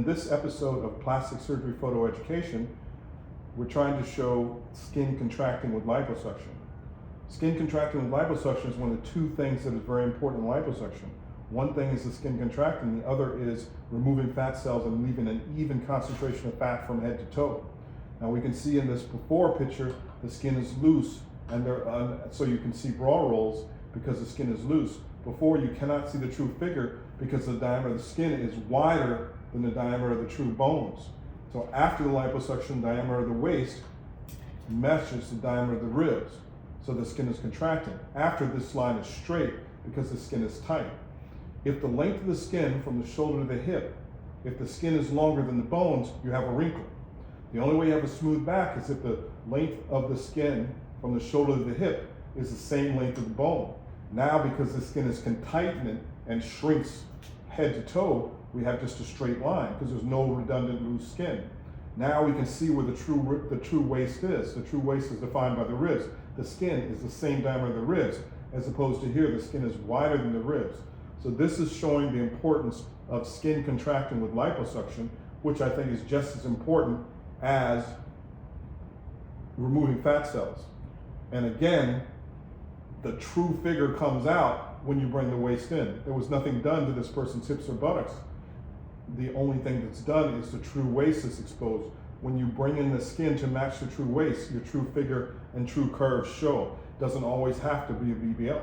In this episode of Plastic Surgery Photo Education, we're trying to show skin contracting with liposuction. Skin contracting with liposuction is one of the two things that is very important in liposuction. One thing is the skin contracting, the other is removing fat cells and leaving an even concentration of fat from head to toe. Now we can see in this before picture, the skin is loose, and so you can see bra rolls because the skin is loose. Before, you cannot see the true figure because the diameter of the skin is wider than the diameter of the true bones. So after the liposuction, the diameter of the waist matches the diameter of the ribs. So the skin is contracting. After, this line is straight because the skin is tight. If the length of the skin from the shoulder to the hip, if the skin is longer than the bones, you have a wrinkle. The only way you have a smooth back is if the length of the skin from the shoulder to the hip is the same length of the bone. Now, because the skin is tightened and shrinks head to toe, we have just a straight line because there's no redundant loose skin. Now we can see where the true waist is. The true waist is defined by the ribs. The skin is the same diameter of the ribs, as opposed to here, the skin is wider than the ribs. So this is showing the importance of skin contracting with liposuction, which I think is just as important as removing fat cells. And again, the true figure comes out when you bring the waist in. There was nothing done to this person's hips or buttocks. The only thing that's done is the true waist is exposed. When you bring in the skin to match the true waist, your true figure and true curves show. It doesn't always have to be a BBL.